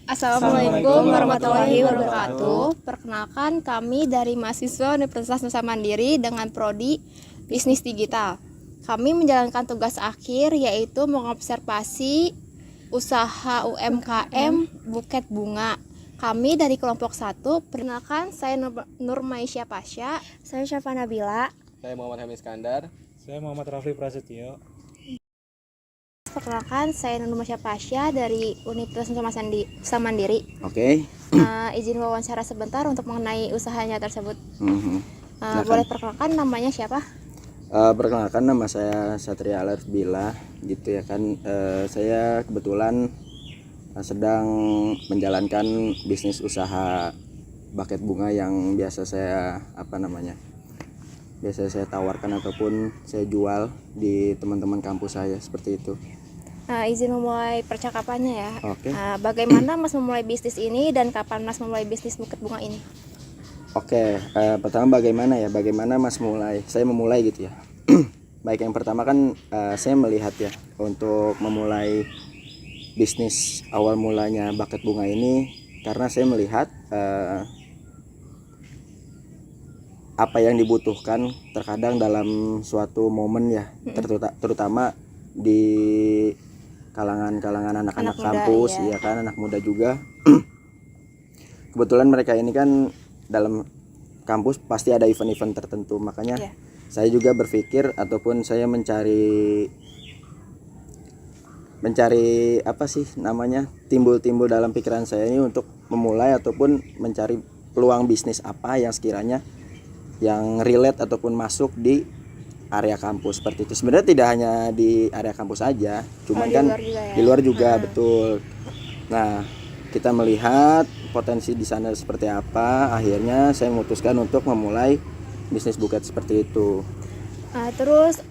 Assalamualaikum warahmatullahi wabarakatuh. Perkenalkan, kami dari mahasiswa Universitas Nusa Mandiri dengan prodi Bisnis Digital. Kami menjalankan tugas akhir yaitu mengobservasi usaha UMKM Buket Bunga. Kami dari kelompok 1. Perkenalkan, saya Nurmaisya Pasha. Saya Syafa Nabila. Saya Muhammad Hamid Skandar. Saya Muhammad Rafli Prasetyo. Perkenalkan, saya Nurmaisya Pasha dari Universitas Nusa Mandiri. Oke. Izin wawancara sebentar untuk mengenai usahanya tersebut. Boleh perkenalkan namanya siapa? Perkenalkan, nama saya Satria Alarfbila, gitu ya kan. Saya kebetulan sedang menjalankan bisnis usaha buket bunga yang biasa saya tawarkan ataupun saya jual di teman-teman kampus saya, seperti itu. Izin memulai percakapannya ya. Oke. Bagaimana Mas memulai bisnis ini dan kapan Mas memulai bisnis buket bunga ini? Oke, pertama bagaimana Mas saya memulai gitu ya. Baik, yang pertama kan saya melihat ya, untuk memulai bisnis awal mulanya buket bunga ini karena saya melihat apa yang dibutuhkan terkadang dalam suatu momen ya, terutama di kalangan anak-anak kampus, iya. ya kan, anak muda juga. Kebetulan mereka ini kan dalam kampus pasti ada event-event tertentu, makanya saya juga berpikir ataupun saya mencari timbul dalam pikiran saya ini untuk memulai ataupun mencari peluang bisnis apa yang sekiranya yang relate ataupun masuk di area kampus seperti itu. Sebenarnya tidak hanya di area kampus saja, cuman kan di luar juga, betul. Nah, kita melihat potensi di sana seperti apa, akhirnya saya memutuskan untuk memulai bisnis buket seperti itu. Terus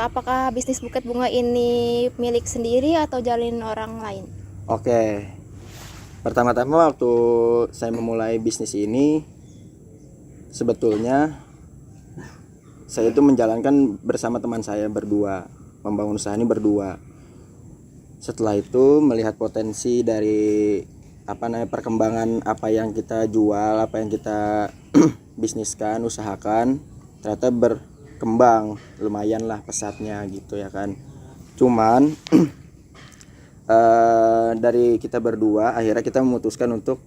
apakah bisnis buket bunga ini milik sendiri atau jalin orang lain? Oke. Pertama-tama waktu saya memulai bisnis ini, sebetulnya saya itu menjalankan bersama teman saya berdua, membangun usaha ini berdua. Setelah itu melihat potensi dari perkembangan apa yang kita jual, apa yang kita bisniskan, usahakan, ternyata berkembang lumayan lah pesatnya gitu ya kan. Cuman dari kita berdua akhirnya kita memutuskan untuk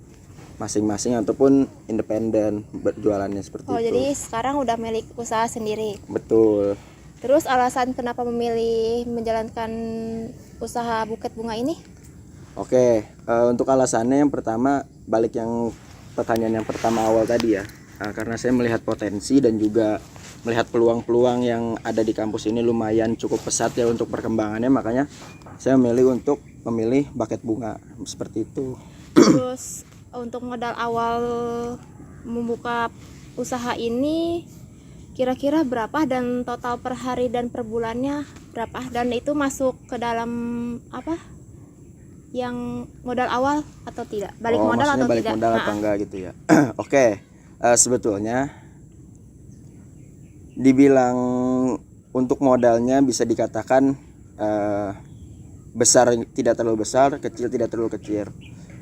masing-masing ataupun independen berjualannya seperti itu. Jadi sekarang udah milik usaha sendiri. Betul. Terus alasan kenapa memilih menjalankan usaha buket bunga ini? Oke, untuk alasannya yang pertama, balik yang pertanyaan yang pertama awal tadi ya, karena saya melihat potensi dan juga melihat peluang-peluang yang ada di kampus ini lumayan cukup pesat ya untuk perkembangannya, makanya saya memilih untuk memilih buket bunga seperti itu. Terus untuk modal awal membuka usaha ini kira-kira berapa dan total per hari dan per bulannya berapa, dan itu masuk ke dalam yang modal awal atau tidak, balik modal atau balik tidak? Modal atau enggak gitu ya. Oke, sebetulnya dibilang untuk modalnya bisa dikatakan besar tidak terlalu besar, kecil tidak terlalu kecil.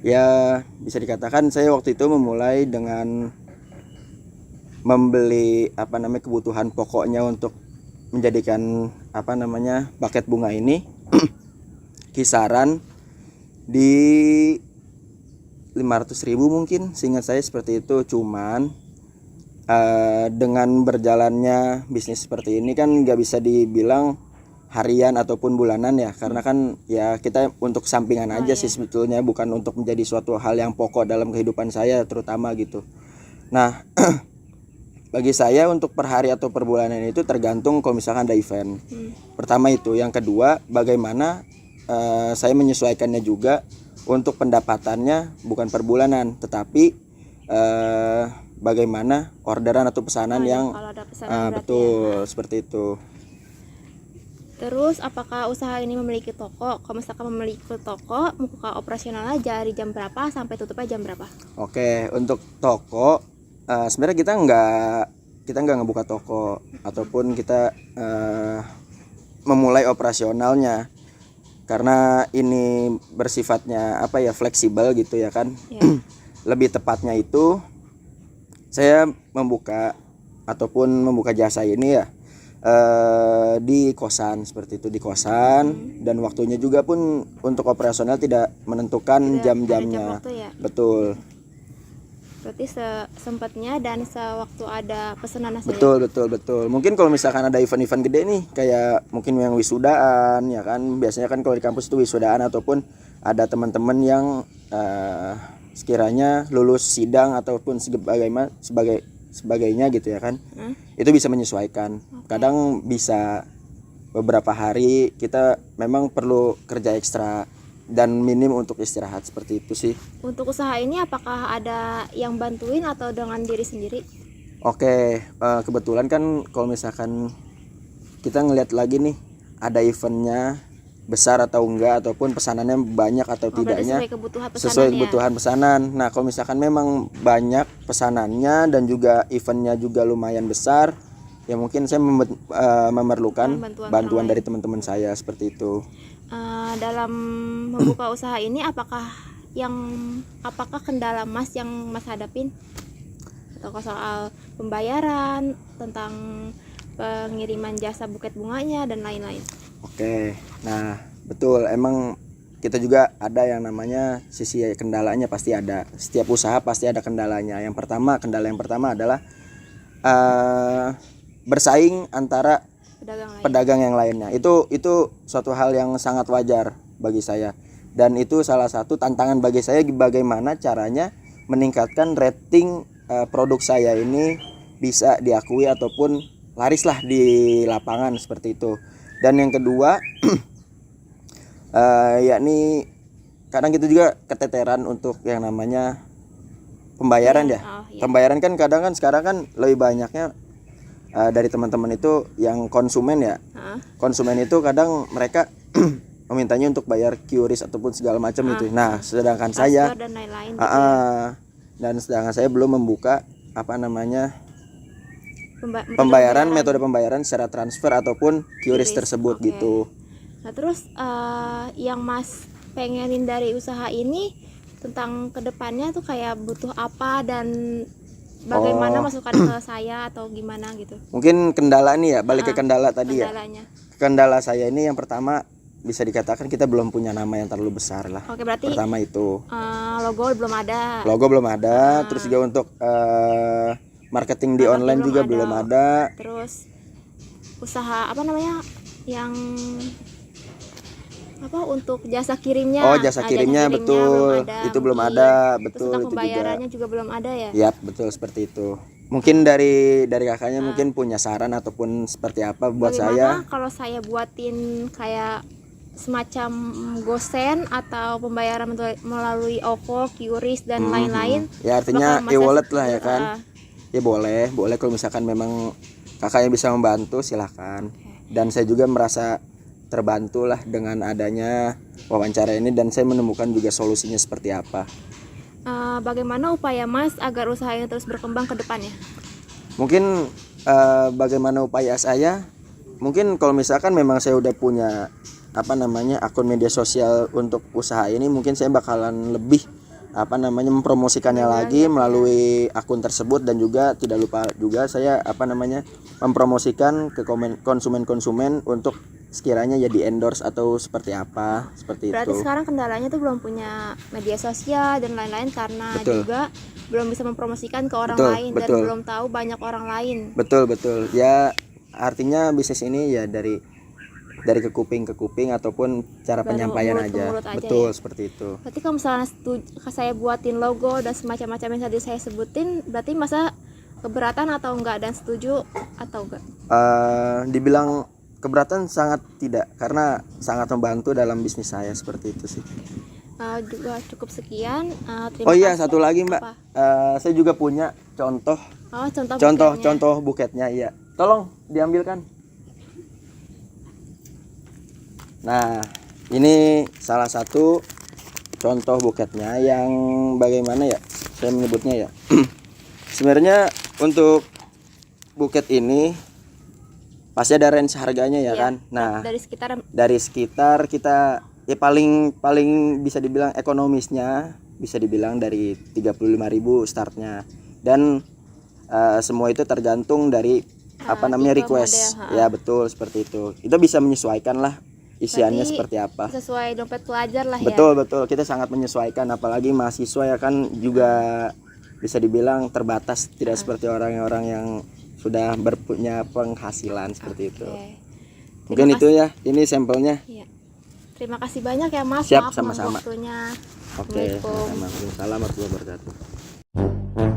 Ya bisa dikatakan saya waktu itu memulai dengan membeli kebutuhan pokoknya untuk menjadikan buket bunga ini kisaran di 500.000 mungkin, seingat saya seperti itu. Cuman dengan berjalannya bisnis seperti ini kan nggak bisa dibilang harian ataupun bulanan ya, karena kan ya kita untuk sampingan aja sih sebetulnya, bukan untuk menjadi suatu hal yang pokok dalam kehidupan saya terutama gitu. Nah bagi saya untuk per hari atau per bulanan itu tergantung kalau misalkan ada event. Pertama itu, yang kedua bagaimana saya menyesuaikannya juga untuk pendapatannya, bukan per bulanan tetapi bagaimana orderan atau pesanan yang betul ya. Seperti itu. Terus apakah usaha ini memiliki toko? Kalau misalkan memiliki toko, buka operasionalnya dari jam berapa sampai tutupnya jam berapa? Oke, untuk toko sebenarnya kita nggak ngebuka toko ataupun kita memulai operasionalnya. karena ini bersifatnya apa ya, fleksibel gitu ya kan. Ya. Lebih tepatnya itu saya membuka jasa ini ya di kosan, seperti itu, di kosan. Dan waktunya juga pun untuk operasional tidak menentukan Tidak ada jam-jamnya. jam waktu ya. Betul. Berarti sesempatnya dan sewaktu ada pesanan saja. Betul. Mungkin kalau misalkan ada event-event gede nih, kayak mungkin yang wisudaan ya kan. Biasanya kan kalau di kampus itu wisudaan, ataupun ada teman-teman yang sekiranya lulus sidang ataupun sebagainya gitu ya kan. Itu bisa menyesuaikan. Kadang bisa beberapa hari kita memang perlu kerja ekstra dan minim untuk istirahat, seperti itu sih. Untuk usaha ini apakah ada yang bantuin atau dengan diri sendiri? Oke, kebetulan kan kalau misalkan kita ngelihat lagi nih, ada eventnya besar atau enggak, ataupun pesanannya banyak atau tidaknya, sesuai kebutuhan pesanan sesuai ya? kebutuhan pesanan. Nah, kalau misalkan memang banyak pesanannya dan juga eventnya juga lumayan besar, ya mungkin saya memerlukan bantuan dari teman-teman saya, seperti itu. Dalam membuka usaha ini apakah kendala Mas yang Mas hadapin? Atau soal pembayaran, tentang pengiriman jasa buket bunganya dan lain-lain? Oke, nah betul, emang kita juga ada yang namanya sisi kendalanya, pasti ada. Setiap usaha pasti ada kendalanya. Kendala yang pertama adalah bersaing antara pedagang yang lainnya. Itu suatu hal yang sangat wajar bagi saya, dan itu salah satu tantangan bagi saya, bagaimana caranya meningkatkan rating produk saya ini bisa diakui ataupun larislah di lapangan, seperti itu. Dan yang kedua yakni kadang kita juga keteteran untuk yang namanya pembayaran ya. Pembayaran kan kadang kan sekarang kan lebih banyaknya dari teman-teman itu yang konsumen ya. Konsumen itu kadang mereka memintanya untuk bayar QRIS ataupun segala macam itu. Nah, sedangkan saya dan lain-lain sedangkan saya belum membuka metode pembayaran secara transfer ataupun QRIS tersebut gitu. Nah, terus yang Mas pengenin dari usaha ini tentang kedepannya tuh kayak butuh apa dan bagaimana masukan ke saya atau gimana gitu? Mungkin kendala nih ya, balik ke kendala tadi kendalanya. Ya. Kendala saya ini yang pertama bisa dikatakan kita belum punya nama yang terlalu besar lah. Oke, berarti pertama itu logo belum ada. Terus juga untuk marketing di online juga belum ada. Terus usaha yang untuk jasa kirimnya. Jasa kirimnya betul, itu belum ada, betul. Terus itu pembayarannya juga belum ada ya? Yap, betul, seperti itu. Mungkin dari kakaknya mungkin punya saran ataupun seperti apa buat saya. Kalau saya buatin kayak semacam gosen atau pembayaran melalui OVO, QRIS dan lain-lain. Ya artinya e-wallet lah ya kan. Ya boleh kalau misalkan memang kakaknya bisa membantu, silahkan. Dan saya juga merasa terbantulah dengan adanya wawancara ini, dan saya menemukan juga solusinya seperti apa. Bagaimana upaya Mas agar usahanya terus berkembang ke depannya? Mungkin bagaimana upaya saya? Mungkin kalau misalkan memang saya udah punya akun media sosial untuk usaha ini, mungkin saya bakalan lebih mempromosikannya lagi melalui akun tersebut, dan juga tidak lupa juga saya mempromosikan ke konsumen untuk sekiranya jadi endorse atau seperti apa, seperti Berarti itu. Sekarang kendalanya tuh belum punya media sosial dan lain-lain karena juga belum bisa mempromosikan ke orang lain dan belum tahu banyak orang lain. Betul. Ya artinya bisnis ini ya dari ke kuping ke kuping ataupun cara penyampaian aja. Betul ya? Seperti itu. Berarti kalau misalnya saya buatin logo dan semacam-macam yang tadi saya sebutin, berarti masa keberatan atau enggak, dan setuju atau enggak? Dibilang keberatan sangat tidak, karena sangat membantu dalam bisnis saya, seperti itu sih. Juga cukup sekian. Terima kasih. Satu lagi Mbak, saya juga punya contoh buketnya. Iya, tolong diambilkan. Nah, ini salah satu contoh buketnya yang bagaimana ya saya menyebutnya ya. Sebenarnya untuk buket ini pasti ada range harganya ya kan. Nah, dari sekitar kita ya paling bisa dibilang ekonomisnya bisa dibilang dari 35.000 startnya, dan semua itu tergantung dari apa namanya tipe request model, ya, betul seperti itu. Kita bisa menyesuaikan lah isiannya Berarti seperti apa. sesuai dompet pelajar lah ya. Betul, kita sangat menyesuaikan, apalagi mahasiswa ya kan juga bisa dibilang terbatas, tidak seperti orang-orang yang sudah berpunya penghasilan seperti itu. Oke. Mungkin Terima itu ya, ini sampelnya. Iya. Terima kasih banyak ya Mas. Siap, Maaf sama-sama. waktunya. Oke, Assalamualaikum. sama-sama. Waalaikumsalam warahmatullahi wabarakatuh.